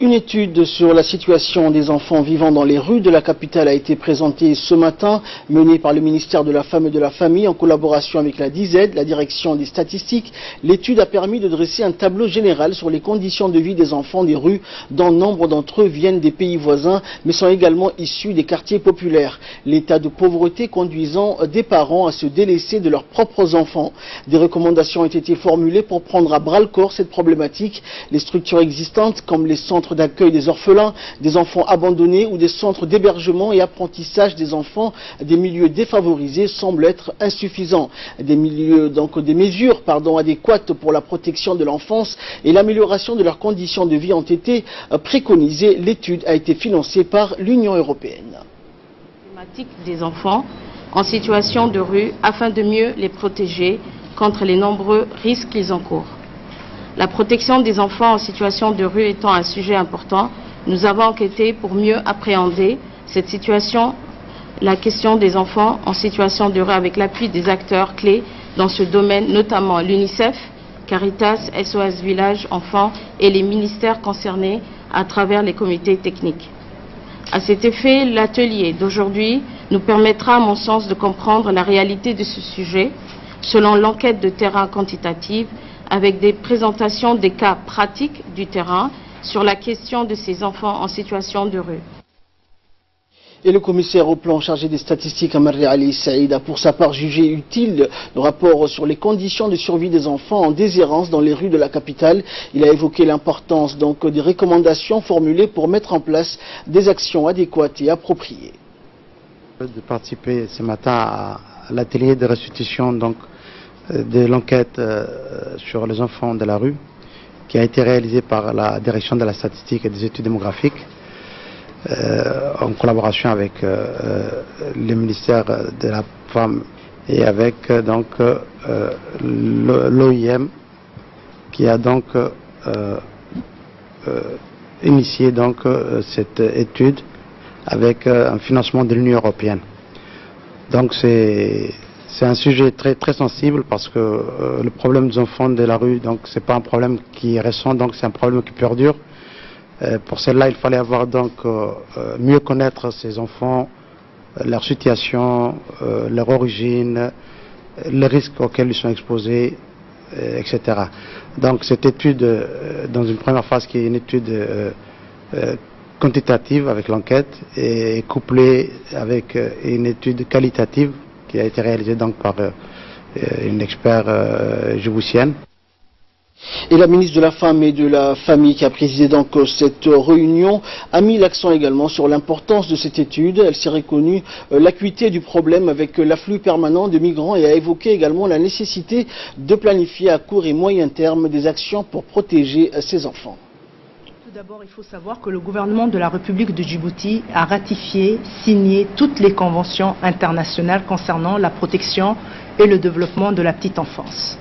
Une étude sur la situation des enfants vivant dans les rues de la capitale a été présentée ce matin, menée par le ministère de la Femme et de la Famille en collaboration avec la DIZ, la direction des statistiques. L'étude a permis de dresser un tableau général sur les conditions de vie des enfants des rues, dont nombre d'entre eux viennent des pays voisins, mais sont également issus des quartiers populaires. L'état de pauvreté conduisant des parents à se délaisser de leurs propres enfants. Des recommandations ont été formulées pour prendre à bras-le-corps cette problématique. Les structures existantes, comme les centres d'accueil des orphelins, des enfants abandonnés ou des centres d'hébergement et apprentissage des enfants des milieux défavorisés semblent être insuffisants. Des mesures adéquates pour la protection de l'enfance et l'amélioration de leurs conditions de vie ont été préconisées. L'étude a été financée par l'Union européenne. Des enfants en situation de rue afin de mieux les protéger contre les nombreux risques qu'ils encourent. La protection des enfants en situation de rue étant un sujet important, nous avons enquêté pour mieux appréhender cette situation, la question des enfants en situation de rue avec l'appui des acteurs clés dans ce domaine, notamment l'UNICEF, Caritas, SOS Village Enfants et les ministères concernés à travers les comités techniques. À cet effet, l'atelier d'aujourd'hui nous permettra, à mon sens, de comprendre la réalité de ce sujet selon l'enquête de terrain quantitative avec des présentations des cas pratiques du terrain sur la question de ces enfants en situation de rue. Et le commissaire au plan chargé des statistiques, Amarri Ali Saïd, a pour sa part jugé utile le rapport sur les conditions de survie des enfants en déshérence dans les rues de la capitale. Il a évoqué l'importance des recommandations formulées pour mettre en place des actions adéquates et appropriées. De participer ce matin à l'atelier de restitution de l'enquête sur les enfants de la rue qui a été réalisée par la direction de la statistique et des études démographiques en collaboration avec le ministère de la Femme et avec l'OIM qui a initié cette étude avec un financement de l'Union européenne. Donc c'est un sujet très très sensible parce que le problème des enfants de la rue, c'est pas un problème qui est récent, c'est un problème qui perdure. Pour cela, il fallait mieux connaître ces enfants, leur situation, leur origine, les risques auxquels ils sont exposés, etc. Donc cette étude, dans une première phase qui est une étude quantitative avec l'enquête, est couplée avec une étude qualitative qui a été réalisée par une expert djiboutienne. Et la ministre de la Femme et de la Famille qui a présidé cette réunion a mis l'accent également sur l'importance de cette étude. Elle s'est reconnue l'acuité du problème avec l'afflux permanent de migrants et a évoqué également la nécessité de planifier à court et moyen terme des actions pour protéger ces enfants. Tout d'abord, il faut savoir que le gouvernement de la République de Djibouti a ratifié, signé toutes les conventions internationales concernant la protection et le développement de la petite enfance.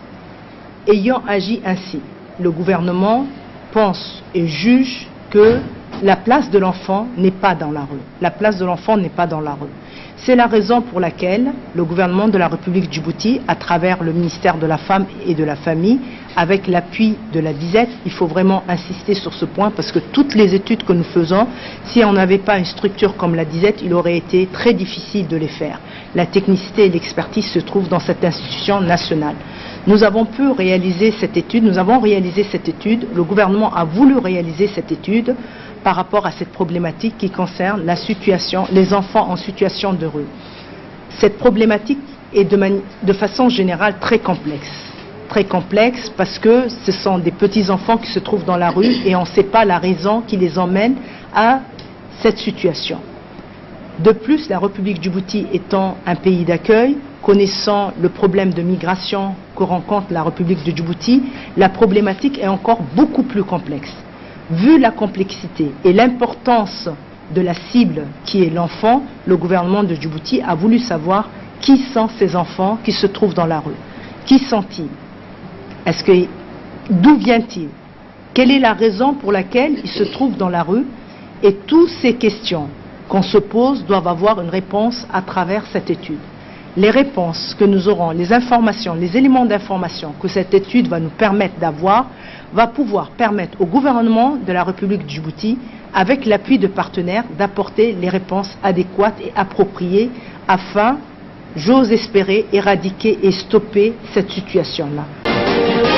Ayant agi ainsi, le gouvernement pense et juge que la place de l'enfant n'est pas dans la rue. La place de l'enfant n'est pas dans la rue. C'est la raison pour laquelle le gouvernement de la République de Djibouti, à travers le ministère de la Femme et de la Famille, avec l'appui de la DIZ, il faut vraiment insister sur ce point parce que toutes les études que nous faisons, si on n'avait pas une structure comme la DIZ, il aurait été très difficile de les faire. La technicité et l'expertise se trouvent dans cette institution nationale. Nous avons pu réaliser cette étude, le gouvernement a voulu réaliser cette étude par rapport à cette problématique qui concerne la situation, les enfants en situation de rue. Cette problématique est de façon générale très complexe parce que ce sont des petits-enfants qui se trouvent dans la rue et on ne sait pas la raison qui les emmène à cette situation. De plus, la République de Djibouti étant un pays d'accueil, connaissant le problème de migration que rencontre la République de Djibouti, la problématique est encore beaucoup plus complexe. Vu la complexité et l'importance de la cible qui est l'enfant, le gouvernement de Djibouti a voulu savoir qui sont ces enfants qui se trouvent dans la rue. Qui sont-ils? D'où vient-il? Quelle est la raison pour laquelle ils se trouvent dans la rue? Et toutes ces questions qu'on se pose doivent avoir une réponse à travers cette étude. les réponses que nous aurons, les informations, les éléments d'information que cette étude va nous permettre d'avoir, va pouvoir permettre au gouvernement de la République du Djibouti, avec l'appui de partenaires, d'apporter les réponses adéquates et appropriées afin, j'ose espérer, éradiquer et stopper cette situation-là.